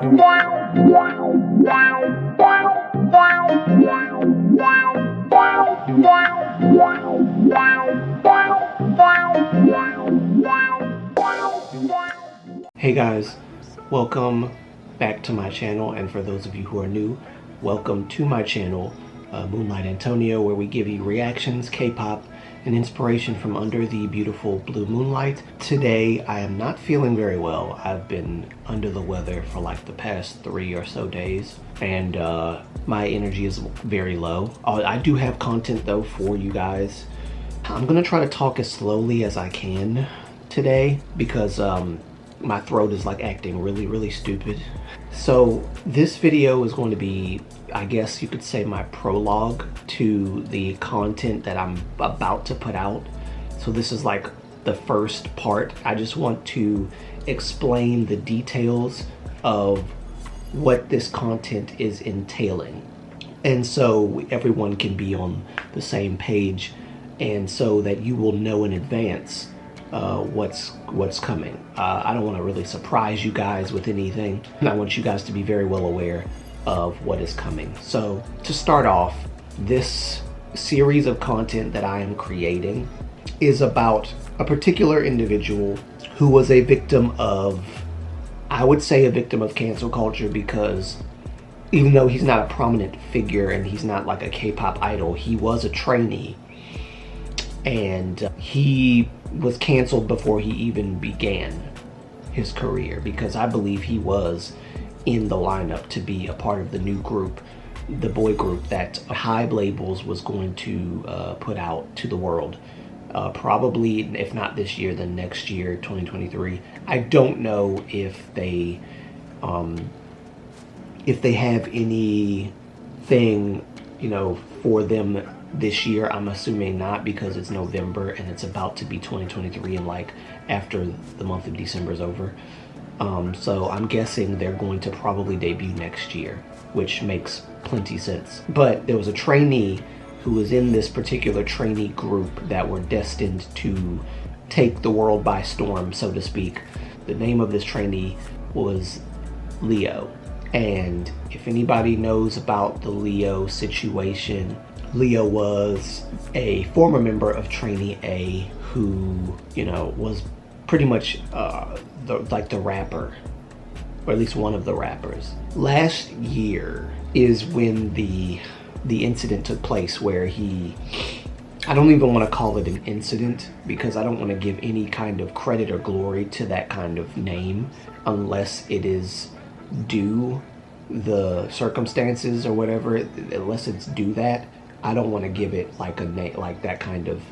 Hey guys, welcome back to my channel, and for those of you who are new, welcome to my channel, Moonlight Antonio, where we give you reactions, K-pop, and inspiration from under the beautiful blue moonlight. Today I am not feeling very well. I've been under the weather for like the past 3 or so days, and my energy is very low. I do have content though for you guys. I'm gonna try to talk as slowly as I can today because my throat is like acting really stupid. So this video is going to be, I guess you could say, my prologue to the content that I'm about to put out. So this is like the first part. I just want to explain the details of what this content is entailing, and so everyone can be on the same page, and so that you will know in advance what's coming. I don't want to really surprise you guys with anything. I want you guys to be very well aware of what is coming. So to start off, this series of content that I am creating is about a particular individual who was a victim of, I would say a victim of cancel culture, because even though he's not a prominent figure and he's not like a K-pop idol, he was a trainee, and he was canceled before he even began his career, because I believe he was in the lineup to be a part of the new group, the boy group that Hive Labels was going to put out to the world. Probably, if not this year, then next year, 2023. I don't know if they have anything, you know, for them this year. I'm assuming not, because it's November and it's about to be 2023, and like after the month of December is over. So I'm guessing they're going to probably debut next year, which makes plenty sense. But there was a trainee who was in this particular trainee group that were destined to take the world by storm, so to speak. The name of this trainee was Leo. And if anybody knows about the Leo situation, Leo was a former member of Trainee A who, you know, was pretty much the rapper, or at least one of the rappers. Last year is when the incident took place where I don't even want to call it an incident, because I don't want to give any kind of credit or glory to that kind of name unless it is due the circumstances or whatever. Unless it's due that, I don't want to give it like a name, like that kind of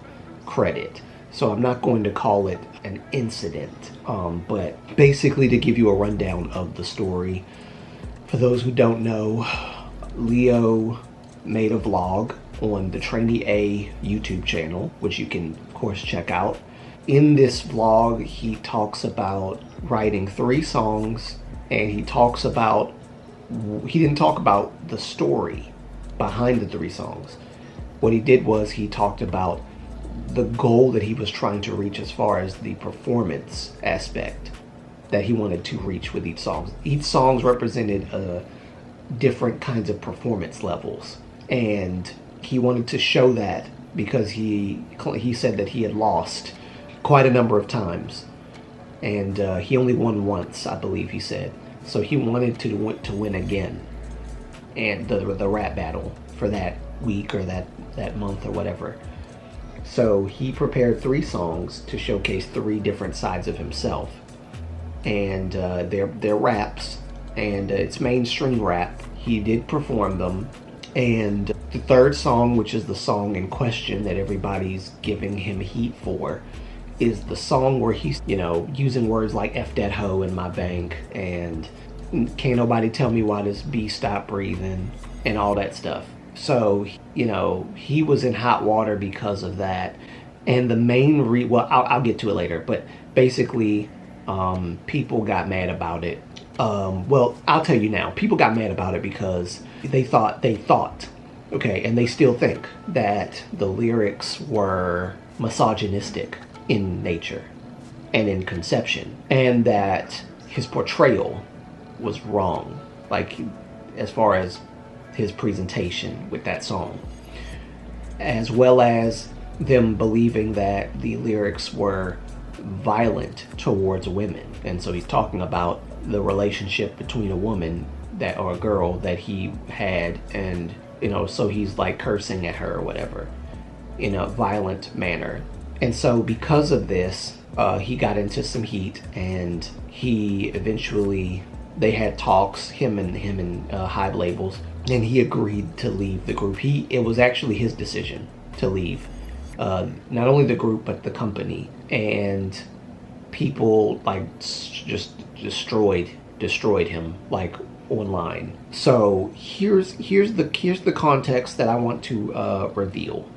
credit. So I'm not going to call it an incident. But basically, to give you a rundown of the story, for those who don't know, Leo made a vlog on the Trainee A YouTube channel, which you can of course check out. In this vlog, he talks about writing 3 songs, and he didn't talk about the story behind the 3 songs. What he did was he talked about the goal that he was trying to reach as far as the performance aspect that he wanted to reach with each song. Each song represented different kinds of performance levels, and he wanted to show that because he said that he had lost quite a number of times, and he only won once, I believe he said. So he wanted to win again, and the rap battle for that week or that month or whatever. So he prepared 3 songs to showcase 3 different sides of himself, and they're raps, and it's mainstream rap. He did perform them, and the 3rd song, which is the song in question that everybody's giving him heat for, is the song where he's, you know, using words like F that hoe in my bank, and can't nobody tell me why this bee stopped breathing, and all that stuff. So, you know, he was in hot water because of that. And the main well, I'll get to it later, but basically, people got mad about it. Well, I'll tell you now, people got mad about it because they thought, okay, and they still think that the lyrics were misogynistic in nature and in conception, and that his portrayal was wrong, like as far as his presentation with that song, as well as them believing that the lyrics were violent towards women. And so he's talking about the relationship between a woman that, or a girl that he had, and so he's like cursing at her or whatever in a violent manner. And so because of this, he got into some heat, and he eventually, they had talks, him and Hive Labels, and he agreed to leave the group. It was actually his decision to leave, not only the group but the company. And people like just destroyed him like online. So here's the context that I want to reveal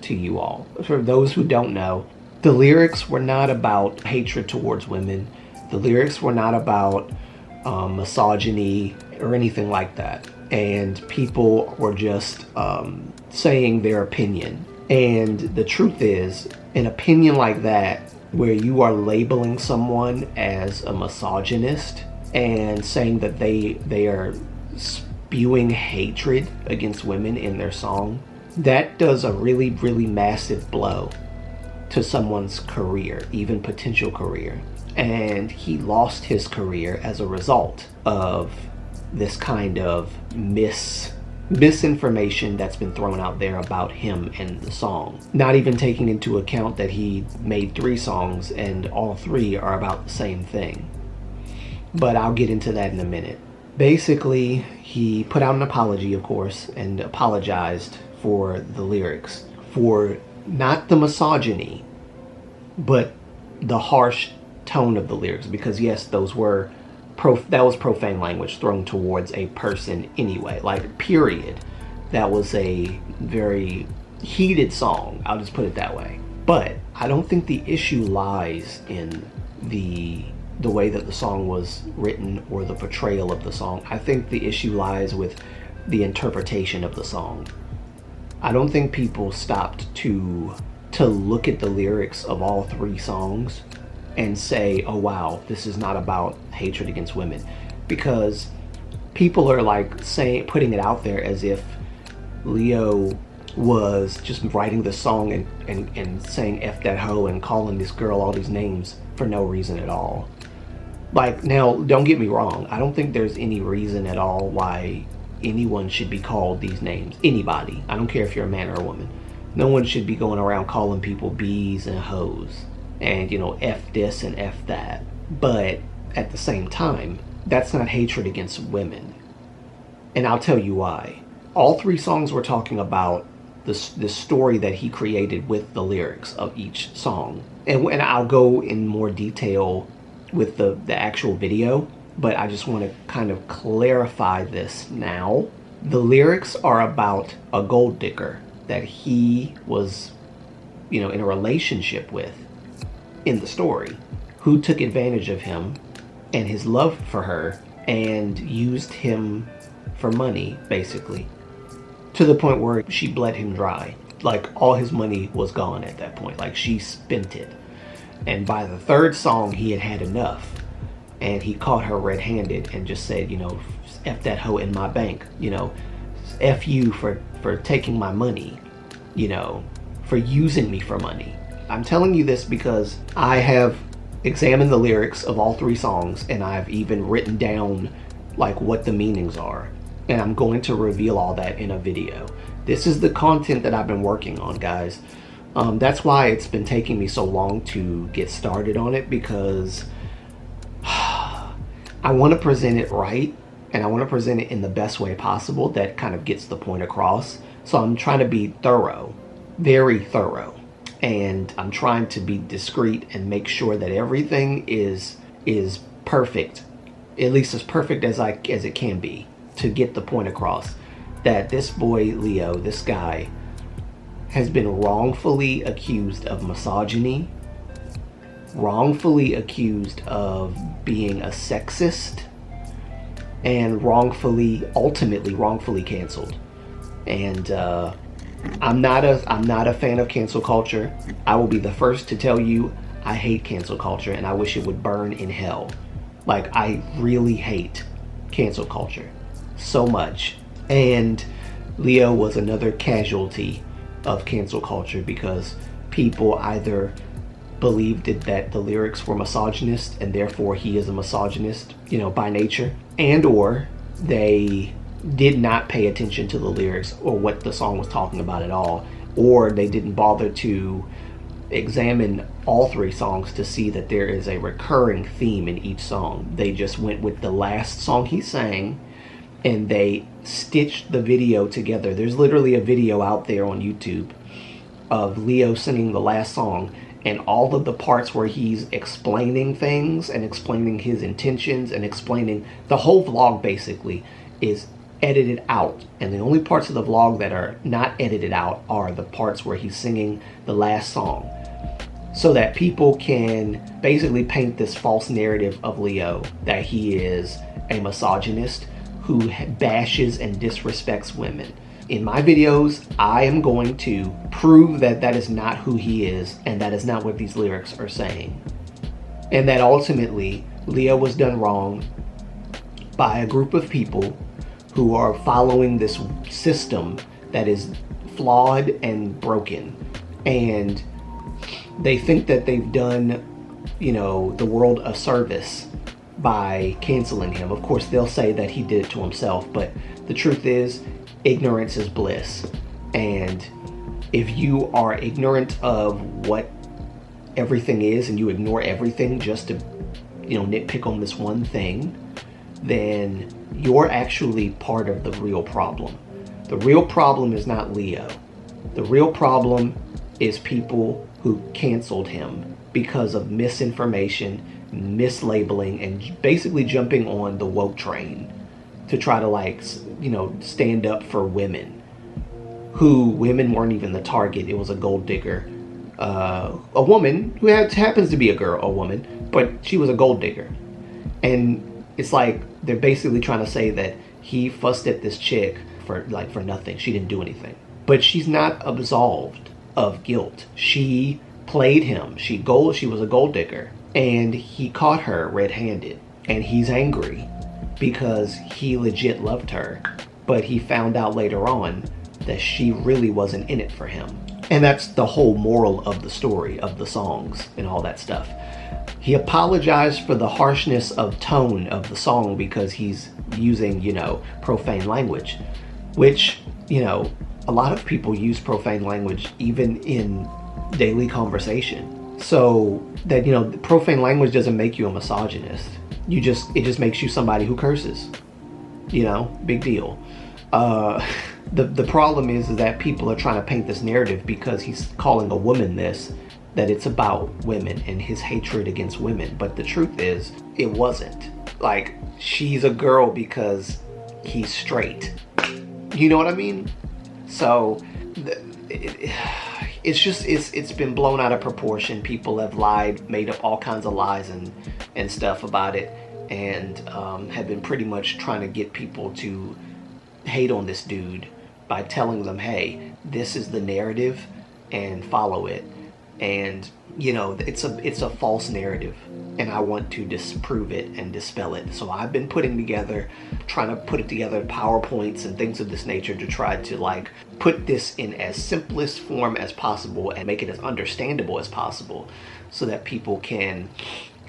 to you all. For those who don't know, the lyrics were not about hatred towards women. The lyrics were not about misogyny or anything like that. And people were just saying their opinion. And the truth is, an opinion like that, where you are labeling someone as a misogynist and saying that they are spewing hatred against women in their song, that does a really, really massive blow to someone's career, even potential career. And he lost his career as a result of this kind of misinformation that's been thrown out there about him and the song. Not even taking into account that he made 3 songs and all 3 are about the same thing. But I'll get into that in a minute. Basically, he put out an apology, of course, and apologized for the lyrics, for not the misogyny, but the harsh tone of the lyrics, because yes, those were that was profane language thrown towards a person anyway, like period. That was a very heated song, I'll just put it that way. But I don't think the issue lies in the way that the song was written or the portrayal of the song. I think the issue lies with the interpretation of the song. I don't think people stopped to look at the lyrics of all 3 songs and say, oh wow, this is not about hatred against women, because people are like putting it out there as if Leo was just writing the song and saying F that hoe and calling this girl all these names for no reason at all. Like, now don't get me wrong, I don't think there's any reason at all why anyone should be called these names. Anybody, I don't care if you're a man or a woman, no one should be going around calling people bees and hoes and F this and F that. But at the same time, that's not hatred against women. And I'll tell you why. All 3 songs were talking about the story that he created with the lyrics of each song. And I'll go in more detail with the actual video, but I just want to kind of clarify this now. The lyrics are about a gold digger that he was, in a relationship with in the story, who took advantage of him and his love for her and used him for money, basically, to the point where she bled him dry. Like, all his money was gone at that point. Like, she spent it. And by the 3rd song, he had had enough. And he caught her red-handed and just said, F that hoe in my bank. F you for taking my money. For using me for money. I'm telling you this because I have examined the lyrics of all 3 songs, and I've even written down like what the meanings are. And I'm going to reveal all that in a video. This is the content that I've been working on, guys. That's why it's been taking me so long to get started on it, because I want to present it right, and I want to present it in the best way possible that kind of gets the point across. So I'm trying to be thorough, very thorough, and I'm trying to be discreet and make sure that everything is perfect, at least as perfect as it can be, to get the point across that this boy Leo, this guy, has been wrongfully accused of misogyny, wrongfully accused of being a sexist, and ultimately wrongfully canceled. And I'm not a fan of cancel culture. I will be the first to tell you I hate cancel culture, and I wish it would burn in hell. Like, I really hate cancel culture so much. And Leo was another casualty of cancel culture because people either believed that the lyrics were misogynist and therefore he is a misogynist, by nature, and or they did not pay attention to the lyrics or what the song was talking about at all, or they didn't bother to examine all three songs to see that there is a recurring theme in each song. They just went with the last song he sang and they stitched the video together. There's literally a video out there on YouTube of Leo singing the last song, and all of the parts where he's explaining things and explaining his intentions and explaining the whole vlog basically is edited out. And the only parts of the vlog that are not edited out are the parts where he's singing the last song, so that people can basically paint this false narrative of Leo that he is a misogynist who bashes and disrespects women. In my videos, I am going to prove that that is not who he is, and that is not what these lyrics are saying. And that ultimately, Leo was done wrong by a group of people who are following this system that is flawed and broken. And they think that they've done, the world a service by canceling him. Of course, they'll say that he did it to himself, but the truth is, ignorance is bliss. And if you are ignorant of what everything is and you ignore everything just to, nitpick on this one thing, then you're actually part of the real problem. The real problem is not Leo. The real problem is people who canceled him because of misinformation, mislabeling, and basically jumping on the woke train to try to stand up for women women weren't even the target. It was a gold digger, a woman who happens to be a woman, but she was a gold digger. And it's like they're basically trying to say that he fussed at this chick for nothing. She didn't do anything, but she's not absolved of guilt. She played him. She was a gold digger, and he caught her red-handed, and he's angry because he legit loved her, but he found out later on that she really wasn't in it for him. And that's the whole moral of the story, of the songs and all that stuff. He apologized for the harshness of tone of the song because he's using, profane language, which, a lot of people use profane language even in daily conversation. So that, profane language doesn't make you a misogynist. It just makes you somebody who curses. Big deal. The problem is that people are trying to paint this narrative because he's calling a woman this, that it's about women and his hatred against women. But the truth is, it wasn't. Like, she's a girl because he's straight. You know what I mean? So it's been blown out of proportion. People have lied, made up all kinds of lies and stuff about it, and have been pretty much trying to get people to hate on this dude by telling them, hey, this is the narrative and follow it. And it's a false narrative, and I want to disprove it and dispel it. So I've been trying to put it together PowerPoints and things of this nature to try to put this in as simplest form as possible and make it as understandable as possible, so that people can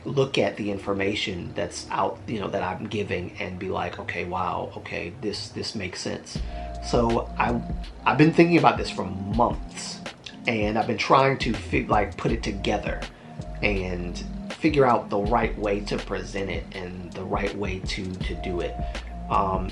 look at the information that's out, that I'm giving, and be like, okay, wow, okay, this makes sense. So I've been thinking about this for months, and I've been trying to put it together and figure out the right way to present it and the right way to do it.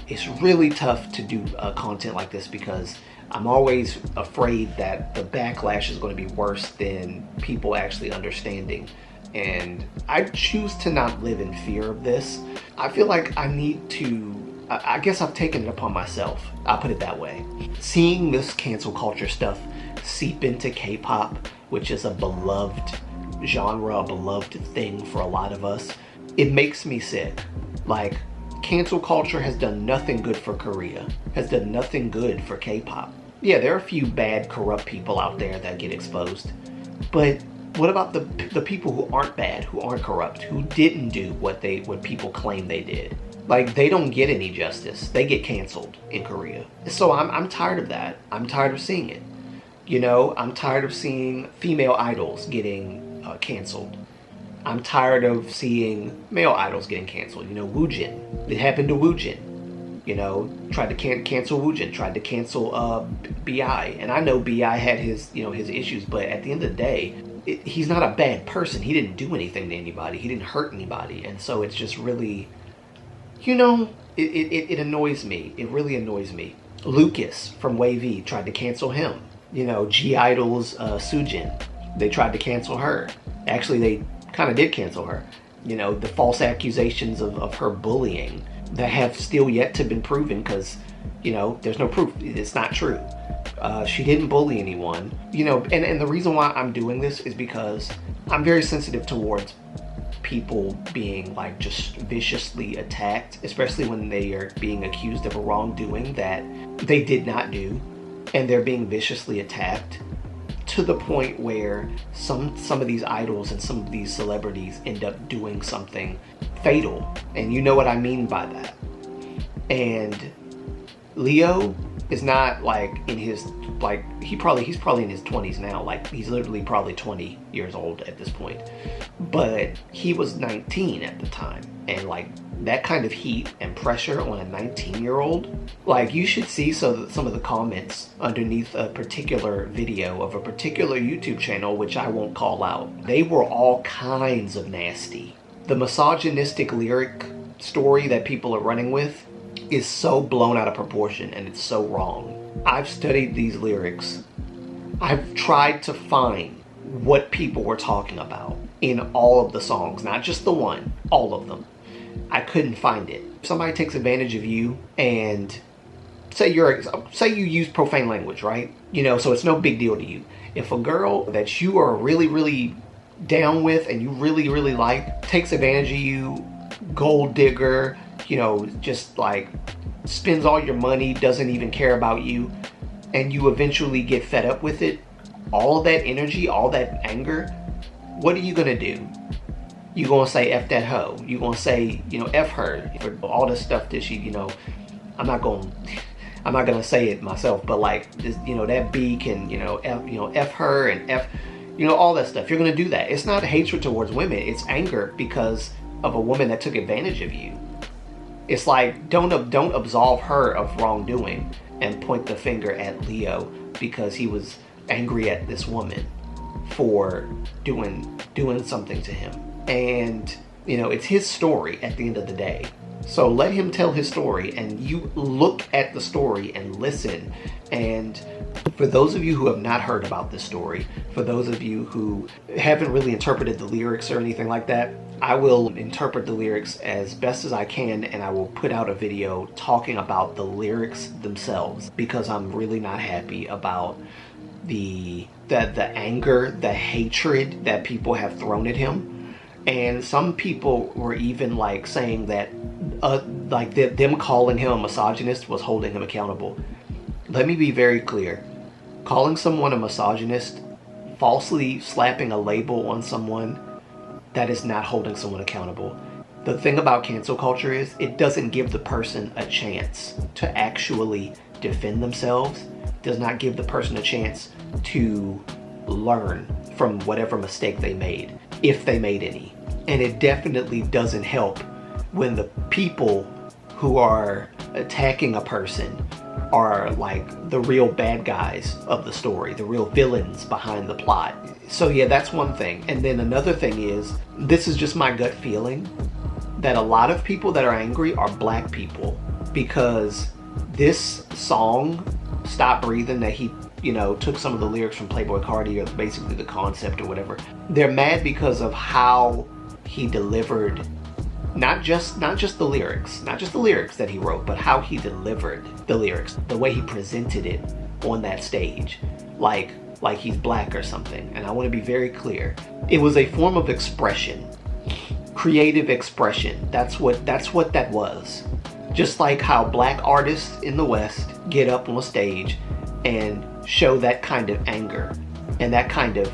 It's really tough to do content like this because I'm always afraid that the backlash is going to be worse than people actually understanding. And I choose to not live in fear of this. I feel like I guess I've taken it upon myself. I'll put it that way. Seeing this cancel culture stuff seep into K-pop, which is a beloved genre, a beloved thing for a lot of us, it makes me sick. Cancel culture has done nothing good for Korea, has done nothing good for K-pop. Yeah, there are a few bad, corrupt people out there that get exposed, but what about the people who aren't bad, who aren't corrupt, who didn't do what people claim they did? Like, they don't get any justice. They get canceled in Korea. So I'm tired of that. I'm tired of seeing it. You know, I'm tired of seeing female idols getting canceled. I'm tired of seeing male idols getting canceled. You know, Woojin. It happened to Woojin. You know, tried to cancel Woojin, tried to cancel B.I. And I know B.I. had his, you know, his issues, but at the end of the day, he's not a bad person. He didn't do anything to anybody. He didn't hurt anybody. And so it's just really, you know, it annoys me. It really annoys me. Lucas from Wavy tried to cancel him. You know, G-Idol's Sujin, they tried to cancel her. Actually, they kind of did cancel her. You know, the false accusations of her bullying that have still yet to been proven because, you know, there's no proof. It's not true. She didn't bully anyone. You know, and the reason why I'm doing this is because I'm very sensitive towards people being like just viciously attacked, especially when they are being accused of a wrongdoing that they did not do, and they're being viciously attacked to the point where some of these idols and some of these celebrities end up doing something fatal. And you know what I mean by that. And Leo is not like in his, like, he's probably in his 20s now. Like, he's literally probably 20 years old at this point. But he was 19 at the time. And like, that kind of heat and pressure on a 19-year-old, like, you should see some of the comments underneath a particular video of a particular YouTube channel, which I won't call out. They were all kinds of nasty. The misogynistic lyric story that people are running with is so blown out of proportion, and it's so wrong. I've studied these lyrics. I've tried to find what people were talking about in all of the songs, not just the one, all of them. I couldn't find it. If somebody takes advantage of you and say you use profane language, right? You know, so it's no big deal to you. If a girl that you are really, really down with and you really, really like takes advantage of you, gold digger, you know, just like spends all your money, doesn't even care about you, and you eventually get fed up with it, all of that energy, all that anger, what are you gonna do? You gonna say F that hoe. You gonna say, you know, F her for all this stuff that she, you know, I'm not gonna say it myself, but like this, you know, that B can, you know, F her and F, you know, all that stuff. You're gonna do that. It's not hatred towards women. It's anger because of a woman that took advantage of you. It's like, don't absolve her of wrongdoing and point the finger at Leo because he was angry at this woman for doing something to him. And, you know, it's his story at the end of the day. So let him tell his story, and you look at the story and listen. And for those of you who have not heard about this story, for those of you who haven't really interpreted the lyrics or anything like that, I will interpret the lyrics as best as I can, and I will put out a video talking about the lyrics themselves, because I'm really not happy about the anger, the hatred that people have thrown at him. And some people were even like saying that them calling him a misogynist was holding him accountable. Let me be very clear. Calling someone a misogynist, falsely slapping a label on someone, that is not holding someone accountable. The thing about cancel culture is it doesn't give the person a chance to actually defend themselves. It does not give the person a chance to learn from whatever mistake they made, if they made any. And it definitely doesn't help when the people who are attacking a person are like the real bad guys of the story, the real villains behind the plot. So yeah, that's one thing. And then another thing is, this is just my gut feeling, that a lot of people that are angry are black people, because this song, Stop Breathing, that he, you know, took some of the lyrics from Playboi Carti, or basically the concept or whatever. They're mad because of how he delivered not just the lyrics that he wrote, but how he delivered the lyrics, the way he presented it on that stage, like he's black or something. And I want to be very clear. It was a form of expression, creative expression. That's what that was. Just like how black artists in the West get up on stage and show that kind of anger and that kind of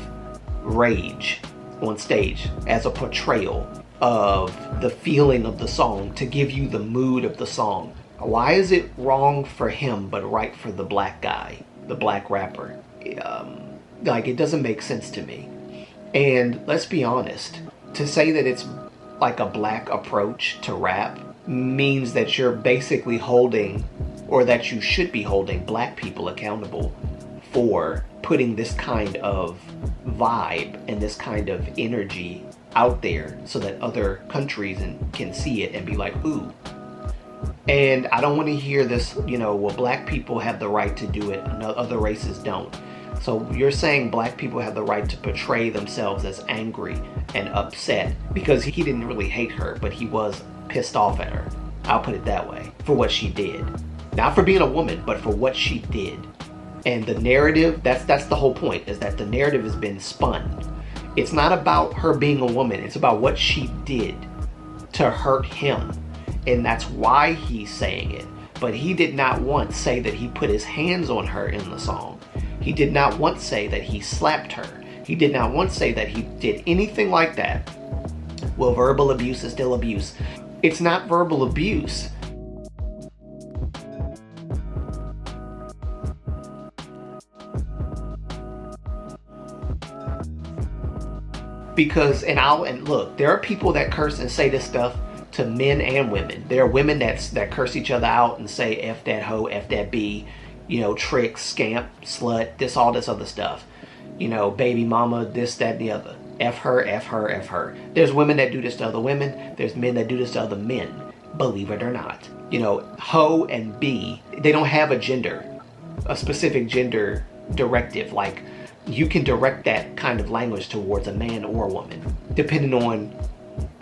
rage on stage as a portrayal of the feeling of the song, to give you the mood of the song. Why is it wrong for him but right for the black guy, the black rapper? Like, it doesn't make sense to me. And let's be honest, to say that it's like a black approach to rap means that you're basically holding, or that you should be holding, black people accountable for putting this kind of vibe and this kind of energy out there so that other countries can see it and be like, ooh. And I don't want to hear this, well, black people have the right to do it and other races don't. So you're saying black people have the right to portray themselves as angry and upset, because he didn't really hate her, but he was pissed off at her. I'll put it that way, for what she did. Not for being a woman, but for what she did. And the narrative, that's the whole point, is that the narrative has been spun. It's not about her being a woman, it's about what she did to hurt him. And that's why he's saying it. But he did not once say that he put his hands on her in the song. He did not once say that he slapped her. He did not once say that he did anything like that. Well, verbal abuse is still abuse. It's not verbal abuse. Because, and look, there are people that curse and say this stuff to men and women. There are women that curse each other out and say F that hoe, F that B, trick, scamp, slut, all this other stuff. Baby mama, this, that, and the other. F her, F her, F her. There's women that do this to other women. There's men that do this to other men. Believe it or not. Hoe and B, they don't have a specific gender directive. Like, you can direct that kind of language towards a man or a woman, depending on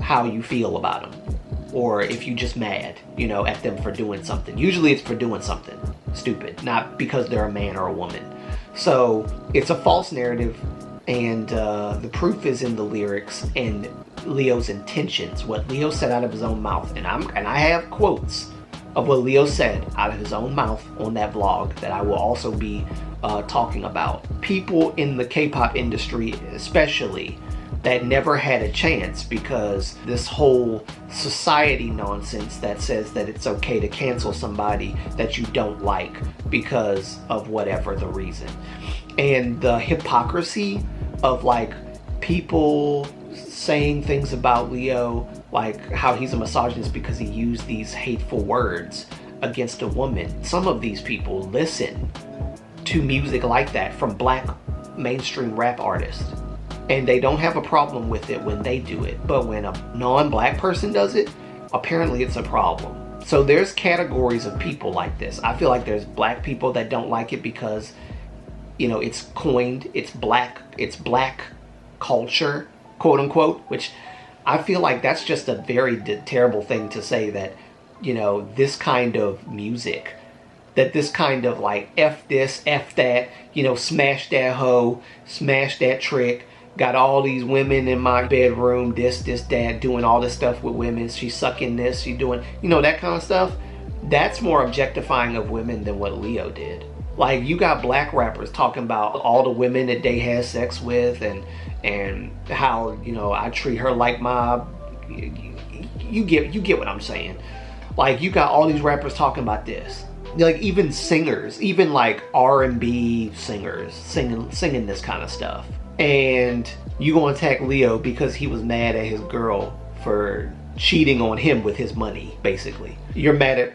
how you feel about them. Or if you just mad, at them for doing something. Usually it's for doing something stupid, not because they're a man or a woman. So it's a false narrative, and the proof is in the lyrics and Leo's intentions, what Leo said out of his own mouth. And I have quotes of what Leo said out of his own mouth on that vlog that I will also be talking about. People in the K-pop industry especially that never had a chance, because this whole society nonsense that says that it's okay to cancel somebody that you don't like because of whatever the reason. And the hypocrisy of like people saying things about Leo, like how he's a misogynist because he used these hateful words against a woman. Some of these people listen to music like that from black mainstream rap artists, and they don't have a problem with it when they do it. But when a non-black person does it, apparently it's a problem. So there's categories of people like this. I feel like there's black people that don't like it because, it's coined, it's black culture, quote unquote, which I feel like that's just a very terrible thing to say, that, this kind of music, that this kind of like F this, F that, smash that hoe, smash that trick, got all these women in my bedroom, this, that, doing all this stuff with women, she's sucking this, she's doing, that kind of stuff. That's more objectifying of women than what Leo did. Like, you got black rappers talking about all the women that they had sex with, and how, I treat her like my, you get what I'm saying. Like, you got all these rappers talking about this. Like, even singers, even like R&B singers singing this kind of stuff. And you gonna attack Leo because he was mad at his girl for cheating on him with his money, basically. You're mad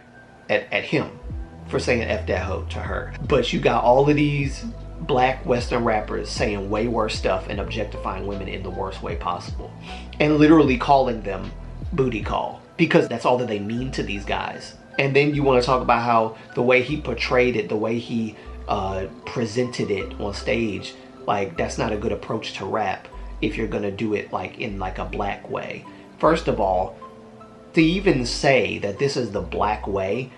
at him for saying F that hoe to her. But you got all of these black Western rappers saying way worse stuff and objectifying women in the worst way possible. And literally calling them booty call, because that's all that they mean to these guys. And then you want to talk about how the way he portrayed it, the way he presented it on stage, like, that's not a good approach to rap if you're gonna do it like in like a black way. First of all, to even say that this is the black way,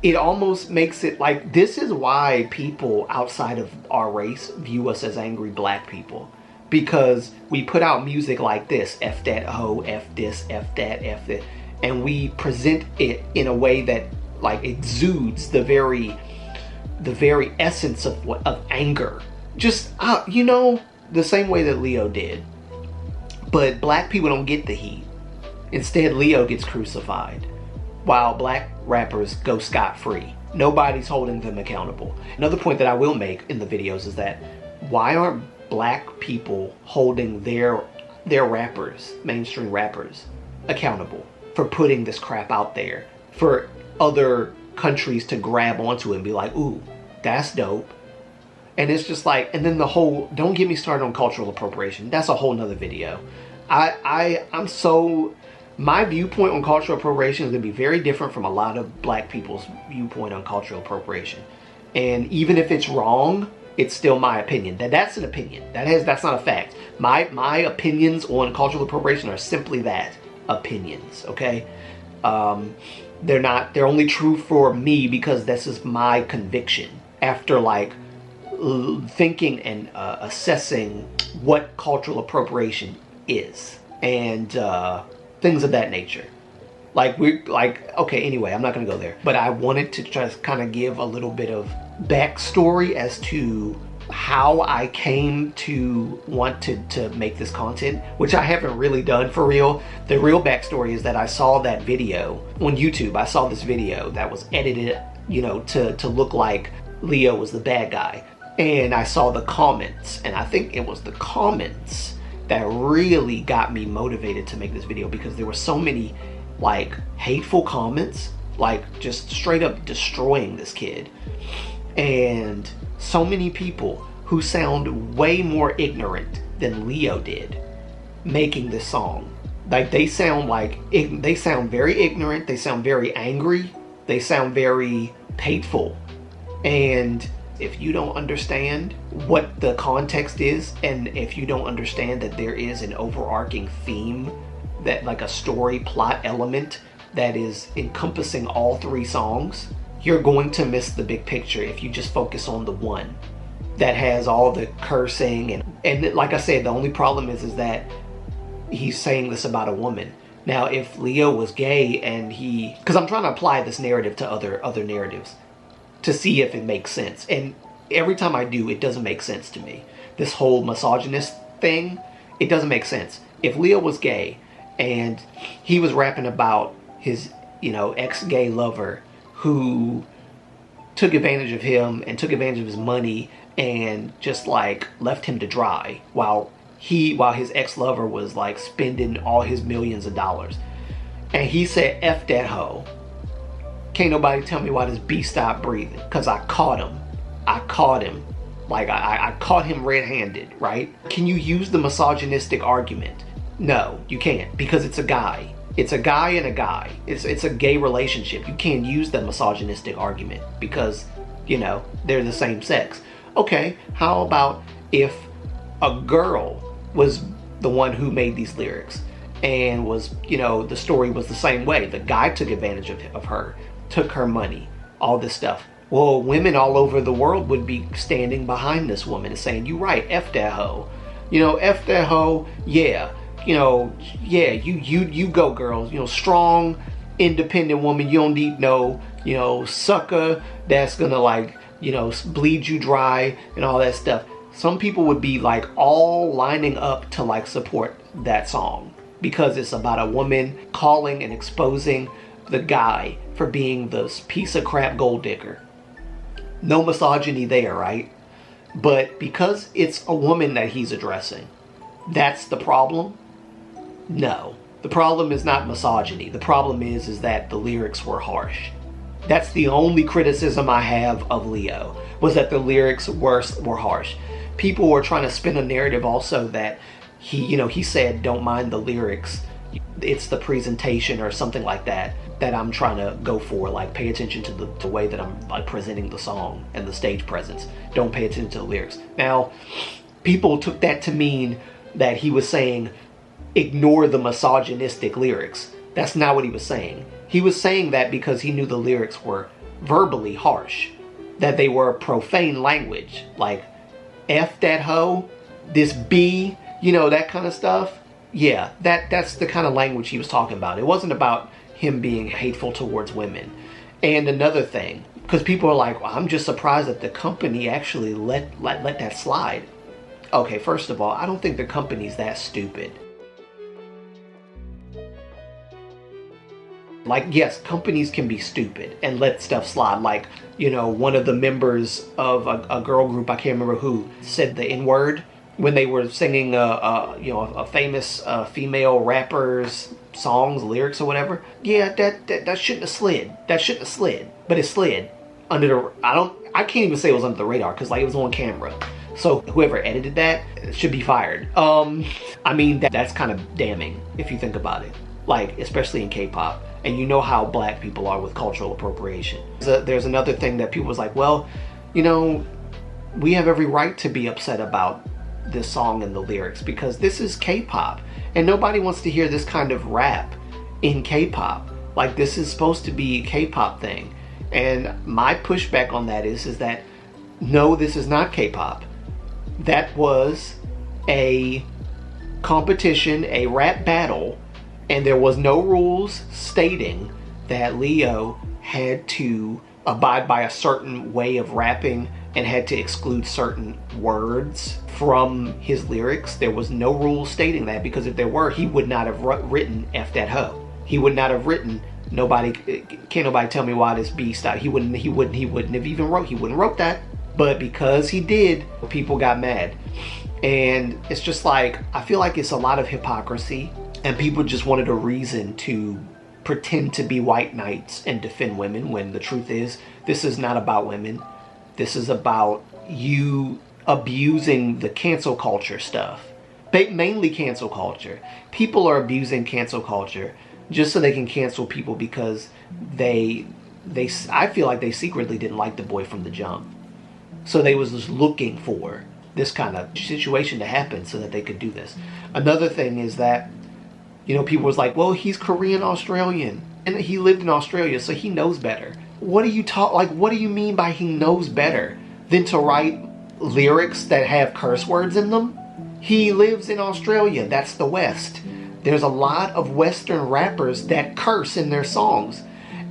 it almost makes it like, this is why people outside of our race view us as angry black people. Because we put out music like this, F that hoe, F this, F that, F that, and we present it in a way that like exudes the very essence of anger. Just, the same way that Leo did. But black people don't get the heat. Instead, Leo gets crucified, while black rappers go scot-free. Nobody's holding them accountable. Another point that I will make in the videos is that why aren't black people holding their rappers, mainstream rappers, accountable for putting this crap out there for other countries to grab onto it and be like, ooh, that's dope. And it's just like, and then the whole, don't get me started on cultural appropriation. That's a whole nother video. My viewpoint on cultural appropriation is going to be very different from a lot of black people's viewpoint on cultural appropriation. And even if it's wrong, it's still my opinion. That's an opinion. That's not a fact. My opinions on cultural appropriation are simply that, opinions, okay? They're only true for me because this is my conviction after like thinking and assessing what cultural appropriation is and things of that nature. Okay, anyway, I'm not gonna go there, but I wanted to just kind of give a little bit of backstory as to how I came to want to make this content, which I haven't really done for real. The real backstory is that I saw that video on YouTube. I saw this video that was edited, to look like Leo was the bad guy. And I saw the comments, and I think it was the comments that really got me motivated to make this video, because there were so many like hateful comments, like just straight up destroying this kid, and so many people who sound way more ignorant than Leo did making this song. Like they sound very ignorant, they sound very angry, they sound very hateful. And if you don't understand what the context is, and if you don't understand that there is an overarching theme, that like a story plot element that is encompassing all three songs, you're going to miss the big picture if you just focus on the one that has all the cursing. And like I said, the only problem is that he's saying this about a woman. Now, if Leo was gay and because I'm trying to apply this narrative to other narratives to see if it makes sense. And every time I do, it doesn't make sense to me. This whole misogynist thing, it doesn't make sense. If Leo was gay and he was rapping about his, ex-gay lover who took advantage of him and took advantage of his money and just like left him to dry while his ex-lover was like spending all his millions of dollars. And he said, F that hoe. Can't nobody tell me why this beast stopped breathing, because I caught him. Like I caught him red-handed, right? Can you use the misogynistic argument? No, you can't, because it's a guy. It's a guy and a guy. It's a gay relationship. You can't use the misogynistic argument because, they're the same sex. Okay, how about if a girl was the one who made these lyrics and was, the story was the same way. The guy took advantage of her, took her money, all this stuff. Well, women all over the world would be standing behind this woman and saying, you right, F that hoe. F that hoe, yeah. You go, girls. Strong, independent woman. You don't need no, sucker that's gonna bleed you dry and all that stuff. Some people would be like all lining up to support that song because it's about a woman calling and exposing the guy for being this piece of crap gold digger. No misogyny there, right? But because it's a woman that he's addressing, that's the problem? No. The problem is not misogyny. The problem is that the lyrics were harsh. That's the only criticism I have of Leo, was that the lyrics were harsh. People were trying to spin a narrative also that he said, don't mind the lyrics, it's the presentation or something like that I'm trying to go for. Like, pay attention to the way that I'm presenting the song and the stage presence. Don't pay attention to the lyrics. Now, people took that to mean that he was saying, ignore the misogynistic lyrics. That's not what he was saying. He was saying that because he knew the lyrics were verbally harsh, that they were profane language, like F that hoe, this B, that kind of stuff. Yeah, that's the kind of language he was talking about. It wasn't about him being hateful towards women. And another thing, because people are like, well, I'm just surprised that the company actually let that slide. Okay, first of all, I don't think the company's that stupid. Like, yes, companies can be stupid and let stuff slide. Like, one of the members of a girl group, I can't remember who, said the N-word when they were singing a famous female rapper's songs, lyrics or whatever. Yeah, that shouldn't have slid. That shouldn't have slid. But it slid under the, I can't even say it was under the radar because it was on camera. So whoever edited that should be fired. I mean, that's kind of damning if you think about it. Like, especially in K-pop. And you know how black people are with cultural appropriation. There's another thing that people was like, well, we have every right to be upset about this song and the lyrics because this is K-pop. And nobody wants to hear this kind of rap in K-pop. Like, this is supposed to be a K-pop thing. And my pushback on that is that, no, this is not K-pop. That was a competition, a rap battle, and there was no rules stating that Leo had to abide by a certain way of rapping and had to exclude certain words from his lyrics. There was no rules stating that, because if there were, he would not have written F that hoe. He would not have written can't nobody tell me why this B style. He wouldn't have even wrote that. But because he did, people got mad. And it's just like, I feel like it's a lot of hypocrisy, and people just wanted a reason to pretend to be white knights and defend women, when the truth is, this is not about women. This is about you abusing the cancel culture stuff. Mainly cancel culture. People are abusing cancel culture just so they can cancel people because I feel like they secretly didn't like the boy from the jump. So they was just looking for this kind of situation to happen so that they could do this. Another thing is that, people was like, well, he's Korean Australian and he lived in Australia, so he knows better. What do you mean by he knows better than to write lyrics that have curse words in them? He lives in Australia. That's the West. There's a lot of Western rappers that curse in their songs.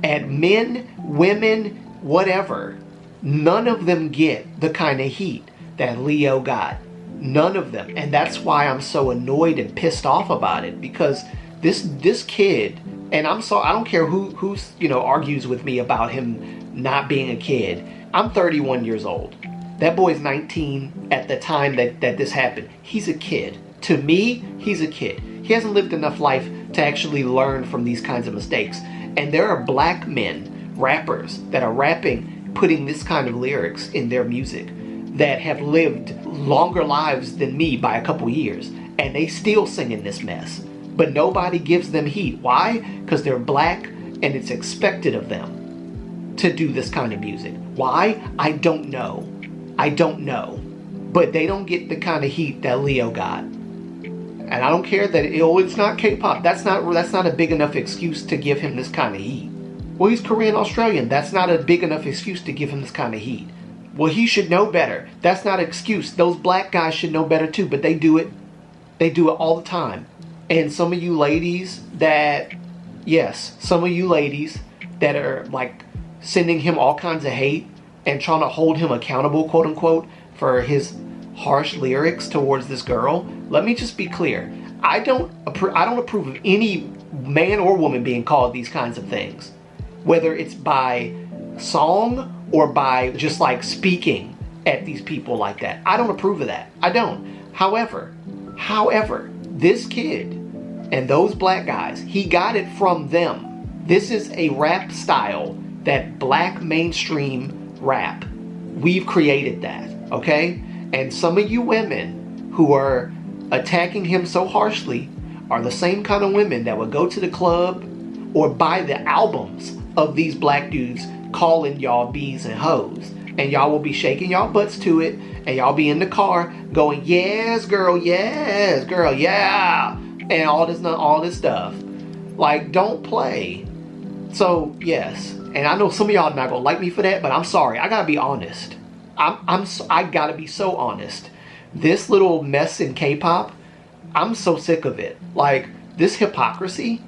And men, women, whatever, none of them get the kind of heat that Leo got. None of them. And that's why I'm so annoyed and pissed off about it, because this kid, and I don't care who argues with me about him not being a kid. I'm 31 years old. That boy's 19 at the time that this happened. He's a kid. To me, he's a kid. He hasn't lived enough life to actually learn from these kinds of mistakes. And there are black men, rappers, that are rapping, putting this kind of lyrics in their music, that have lived longer lives than me by a couple years, and they still singing this mess. But nobody gives them heat. Why? Because they're black and it's expected of them to do this kind of music. Why? I don't know. But they don't get the kind of heat that Leo got. And I don't care that it's not K-pop. That's not a big enough excuse to give him this kind of heat. Well, he's Korean Australian. That's not a big enough excuse to give him this kind of heat. Well, he should know better. That's not an excuse. Those black guys should know better too, but they do it. They do it all the time. And some of you ladies that are like sending him all kinds of hate and trying to hold him accountable, quote unquote, for his harsh lyrics towards this girl. Let me just be clear. I don't approve of any man or woman being called these kinds of things, whether it's by song or by just like speaking at these people like that. I don't approve of that. I don't. However, this kid and those black guys, he got it from them. This is a rap style, that black mainstream rap. We've created that, okay? And some of you women who are attacking him so harshly are the same kind of women that would go to the club or buy the albums of these black dudes calling y'all bees and hoes. And y'all will be shaking y'all butts to it, and y'all be in the car going, yes, girl, yeah, and all this stuff. Like, don't play. So, yes, and I know some of y'all are not gonna like me for that, but I'm sorry. I gotta be honest. I gotta be so honest. This little mess in K-pop, I'm so sick of it. Like, this hypocrisy,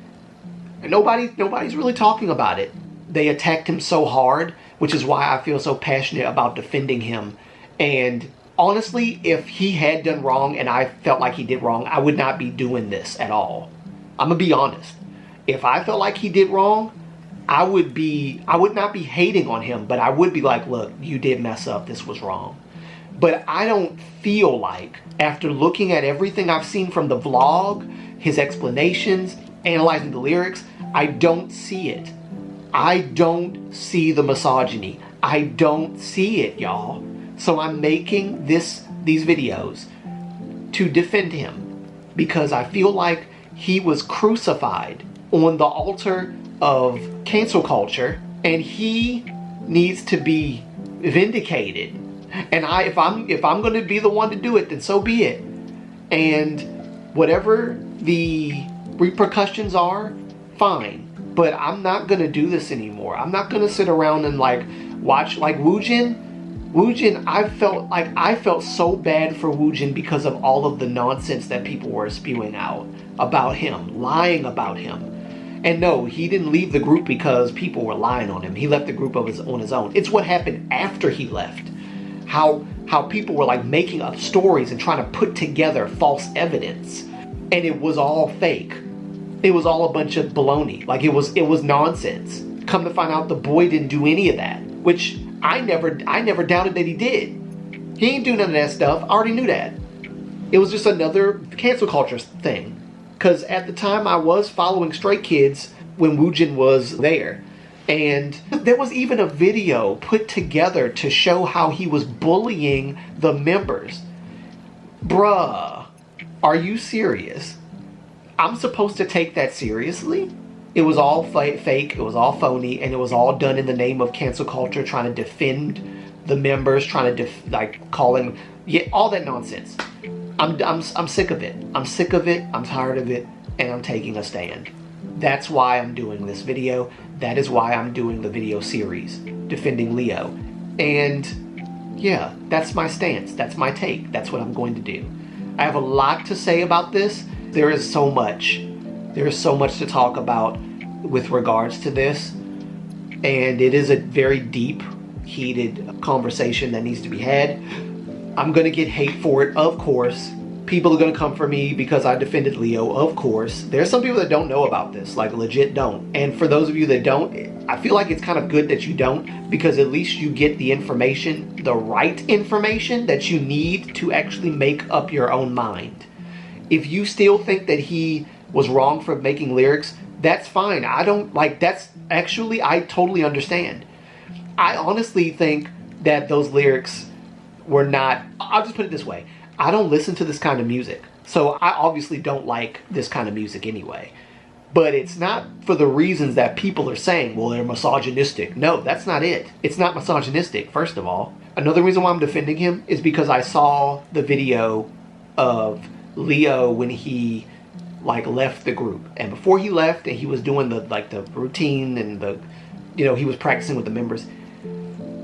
and nobody's really talking about it. They attacked him so hard, which is why I feel so passionate about defending him. And honestly, if he had done wrong and I felt like he did wrong, I would not be doing this at all. I'm gonna be honest. If I felt like he did wrong, I would not be hating on him, but I would be like, look, you did mess up. This was wrong. But I don't feel like, after looking at everything I've seen from the vlog, his explanations, analyzing the lyrics, I don't see it. I don't see the misogyny. I don't see it, y'all. So I'm making these videos to defend him, because I feel like he was crucified on the altar of cancel culture, and he needs to be vindicated. And if I'm going to be the one to do it, then so be it. And whatever the repercussions are, fine. But I'm not going to do this anymore. I'm not going to sit around and watch Woojin. I felt so bad for Woojin because of all of the nonsense that people were spewing out about him, lying about him. And no, he didn't leave the group because people were lying on him. He left the group on his own. It's what happened after he left. How people were making up stories and trying to put together false evidence. And it was all fake. It was all a bunch of baloney. It was nonsense. Come to find out, the boy didn't do any of that, which I never doubted that he did. He ain't do none of that stuff. I already knew that. It was just another cancel culture thing. Because at the time I was following Stray Kids when Woojin was there. And there was even a video put together to show how he was bullying the members. Bruh, are you serious? I'm supposed to take that seriously? It was all fake, it was all phony, and it was all done in the name of cancel culture, trying to defend the members, trying to calling, all that nonsense. I'm sick of it. I'm sick of it. I'm tired of it, and I'm taking a stand. That's why I'm doing this video. That is why I'm doing the video series, defending Leo. And yeah, that's my stance. That's my take. That's what I'm going to do. I have a lot to say about this. There is so much. There is so much to talk about with regards to this. And it is a very deep, heated conversation that needs to be had. I'm going to get hate for it, of course. People are going to come for me because I defended Leo, of course. There's some people that don't know about this, legit don't. And for those of you that don't, I feel like it's kind of good that you don't, because at least you get the information, the right information that you need to actually make up your own mind. If you still think that he was wrong for making lyrics, that's fine. I totally understand. I honestly think that those lyrics were not, I'll just put it this way. I don't listen to this kind of music. So I obviously don't like this kind of music anyway. But it's not for the reasons that people are saying, well, they're misogynistic. No, that's not it. It's not misogynistic, first of all. Another reason why I'm defending him is because I saw the video of Leo when he left the group. And before he left and he was doing the routine and he was practicing with the members,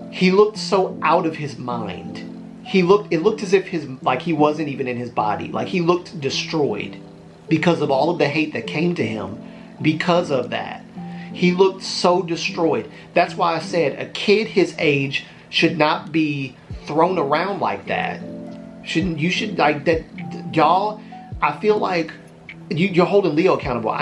he looked so out of his mind. It looked as if he wasn't even in his body. He looked destroyed because of all of the hate that came to him because of that. He looked so destroyed. That's why I said a kid his age should not be thrown around like that. Y'all, I feel like you're holding Leo accountable.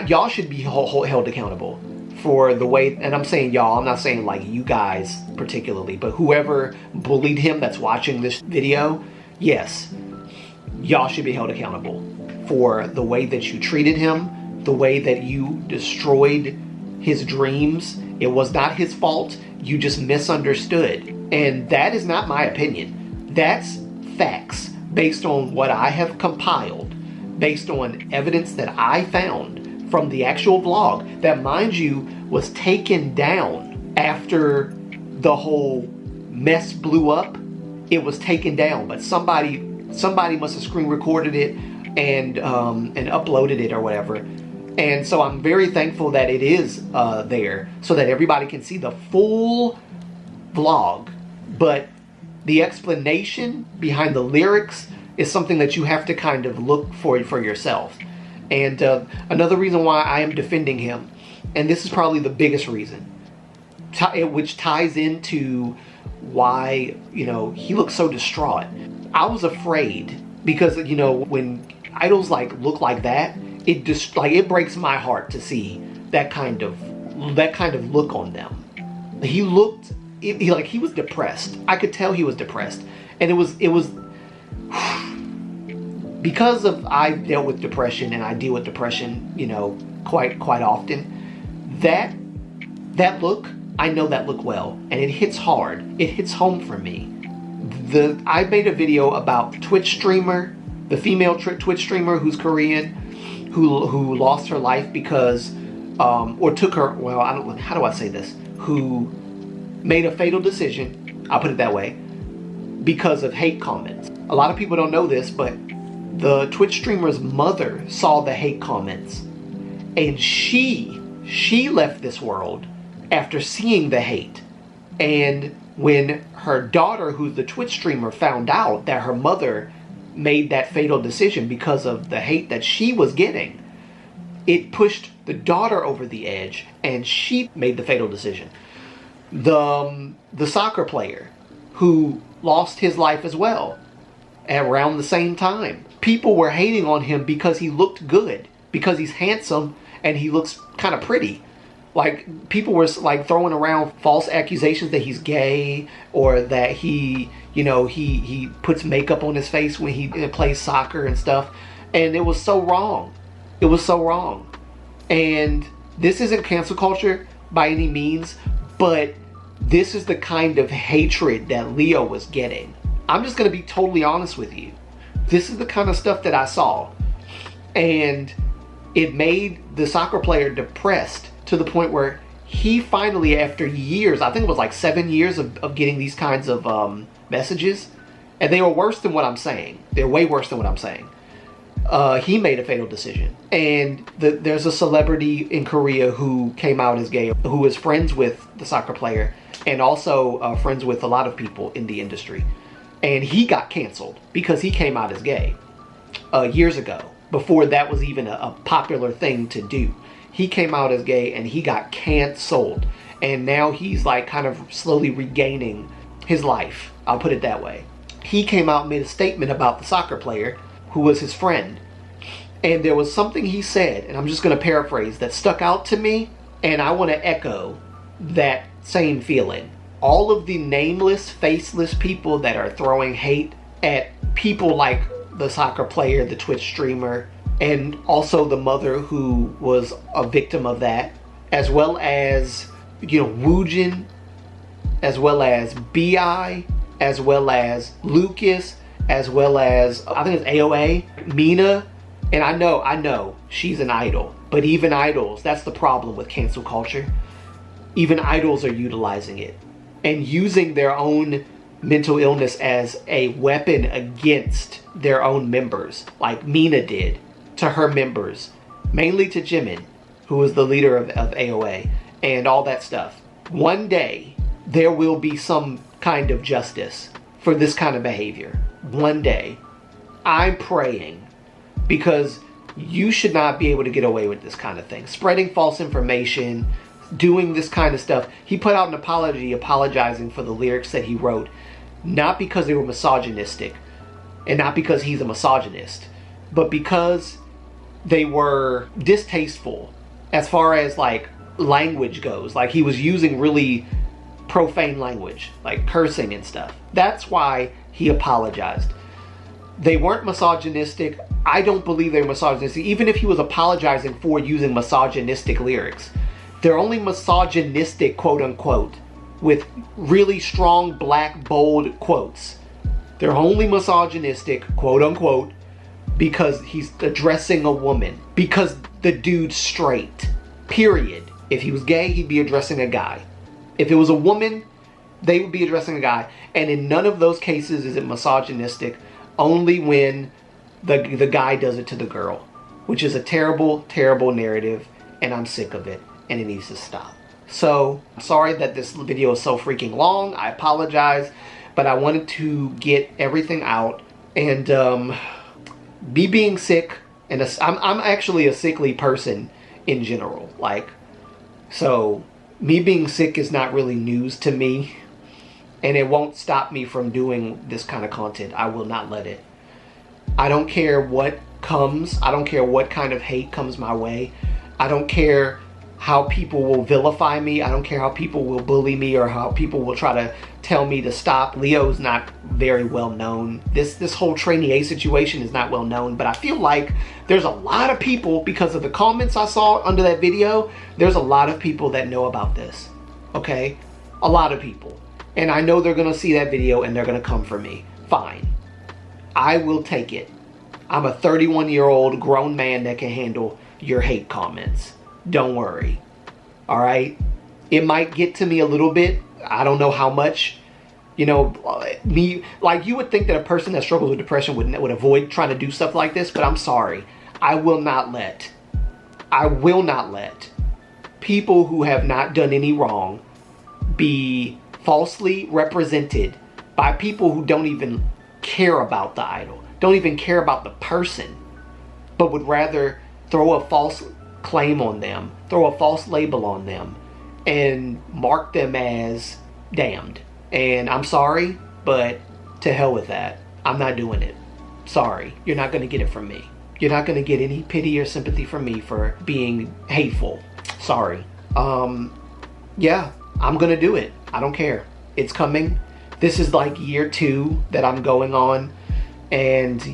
Y'all should be held accountable for the way, and I'm saying y'all, I'm not saying you guys particularly, but whoever bullied him that's watching this video, yes, y'all should be held accountable for the way that you treated him, the way that you destroyed his dreams. It was not his fault. You just misunderstood. And that is not my opinion. That's facts based on what I have compiled, based on evidence that I found from the actual vlog that, mind you, was taken down after the whole mess blew up. It was taken down, but somebody must have screen recorded it and uploaded it or whatever. And so I'm very thankful that it is there so that everybody can see the full vlog. But the explanation behind the lyrics is something that you have to kind of look for yourself. And another reason why I am defending him, and this is probably the biggest reason, which ties into why, he looks so distraught. I was afraid because, when idols look like that, it breaks my heart to see that kind of that kind of look on them. He looked like he was depressed. I could tell he was depressed, and it was because of I dealt with depression and I deal with depression, quite often. That look, I know that look well, and it hits hard. It hits home for me. I made a video about the Twitch streamer, the female Twitch streamer who's Korean, who lost her life because, or took her. Well, how do I say this? Who made a fatal decision? I'll put it that way, because of hate comments. A lot of people don't know this, but the Twitch streamer's mother saw the hate comments, and she left this world after seeing the hate. And when her daughter, who's the Twitch streamer, found out that her mother made that fatal decision because of the hate that she was getting, it pushed the daughter over the edge, and she made the fatal decision. The soccer player who lost his life as well around the same time. People were hating on him because he looked good, because he's handsome and he looks kind of pretty. Like, people were like throwing around false accusations that he's gay, or that he puts makeup on his face when he plays soccer and stuff. And it was so wrong. It was so wrong. And this isn't cancel culture by any means, but this is the kind of hatred that Leo was getting. I'm just going to be totally honest with you. This is the kind of stuff that I saw. And it made the soccer player depressed to the point where he finally, after years, I think it was like 7 years of getting these kinds of messages, and they were worse than what I'm saying. They're way worse than what I'm saying. He made a fatal decision. And there's a celebrity in Korea who came out as gay, who is friends with the soccer player, and also friends with a lot of people in the industry. And he got canceled because he came out as gay years ago, before that was even a popular thing to do. He came out as gay and he got canceled. And now he's like kind of slowly regaining his life. I'll put it that way. He came out and made a statement about the soccer player who was his friend. And there was something he said, and I'm just going to paraphrase, that stuck out to me. And I want to echo that same feeling. All of the nameless, faceless people that are throwing hate at people like the soccer player, the Twitch streamer, and also the mother who was a victim of that, as well as, Woojin, as well as BI, as well as Lucas, as well as, I think it's AOA, Mina. And I know she's an idol, but even idols, that's the problem with cancel culture. Even idols are utilizing it and using their own mental illness as a weapon against their own members, like Mina did to her members, mainly to Jimin, who was the leader of AOA, and all that stuff. One day, there will be some kind of justice for this kind of behavior. One day. I'm praying, because you should not be able to get away with this kind of thing. Spreading false information, doing this kind of stuff. He put out an apology apologizing for the lyrics that he wrote, not because they were misogynistic, and not because he's a misogynist, but because they were distasteful as far as like language goes. Like, he was using really profane language, like cursing and stuff. That's why he apologized. They weren't misogynistic. I don't believe they were misogynistic, even if he was apologizing for using misogynistic lyrics. They're only misogynistic, quote unquote, with really strong black bold quotes. They're only misogynistic, quote unquote, because he's addressing a woman. Because the dude's straight. Period. If he was gay, he'd be addressing a guy. If it was a woman, they would be addressing a guy. And in none of those cases is it misogynistic. Only when the guy does it to the girl. Which is a terrible, terrible narrative. And I'm sick of it. And it needs to stop. So, I'm sorry that this video is so freaking long. I apologize. But I wanted to get everything out. And me being sick, and I'm actually a sickly person in general. So me being sick is not really news to me. And it won't stop me from doing this kind of content. I will not let it. I don't care what comes. I don't care what kind of hate comes my way. I don't care how people will vilify me. I don't care how people will bully me or how people will try to tell me to stop. Leo's not very well known. This whole trainee A situation is not well known, but I feel like there's a lot of people, because of the comments I saw under that video, there's a lot of people that know about this, okay? A lot of people. And I know they're gonna see that video and they're gonna come for me. Fine. I will take it. I'm a 31-year-old grown man that can handle your hate comments. Don't worry. All right? It might get to me a little bit. I don't know how much. You know, me, like, you would think that a person that struggles with depression would avoid trying to do stuff like this, but I'm sorry. I will not let people who have not done any wrong be falsely represented by people who don't even care about the idol, don't even care about the person, but would rather throw a false claim on them, throw a false label on them, and mark them as damned. And I'm sorry, but to hell with that. I'm not doing it. Sorry. You're not going to get it from me. You're not going to get any pity or sympathy from me for being hateful. Sorry. Yeah, I'm going to do it. I don't care. It's coming. This is like year 2 that I'm going on. And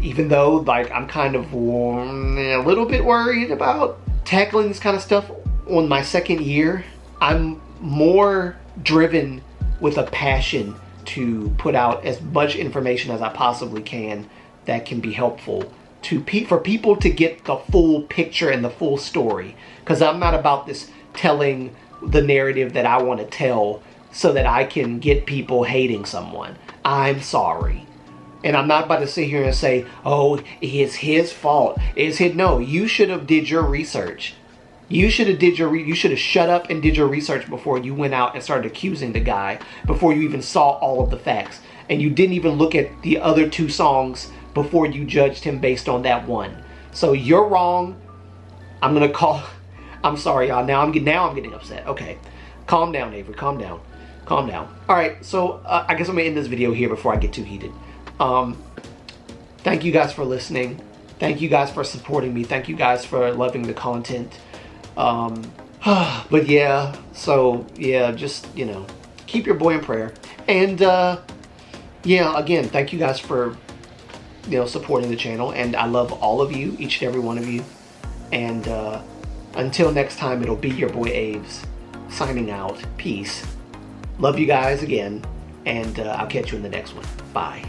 even though, like, I'm kind of a little bit worried about tackling this kind of stuff on my 2nd year, I'm more driven with a passion to put out as much information as I possibly can that can be helpful to for people to get the full picture and the full story. Because I'm not about this telling the narrative that I want to tell so that I can get people hating someone. I'm sorry. And I'm not about to sit here and say, oh, it's his fault. No, you should have did your research. You should have shut up and did your research before you went out and started accusing the guy, before you even saw all of the facts. And you didn't even look at the other 2 songs before you judged him based on that one. So you're wrong. I'm sorry, y'all. Now I'm getting upset. Okay. Calm down, Avery. Calm down. Calm down. All right. So I guess I'm going to end this video here before I get too heated. Thank you guys for listening. Thank you guys for supporting me. Thank you guys for loving the content. But yeah, so yeah, just, you know, keep your boy in prayer. And yeah, again, thank you guys for, you know, supporting the channel. And I love all of you, each and every one of you. And until next time, it'll be your boy Aves signing out. Peace. Love you guys again. And I'll catch you in the next one. Bye.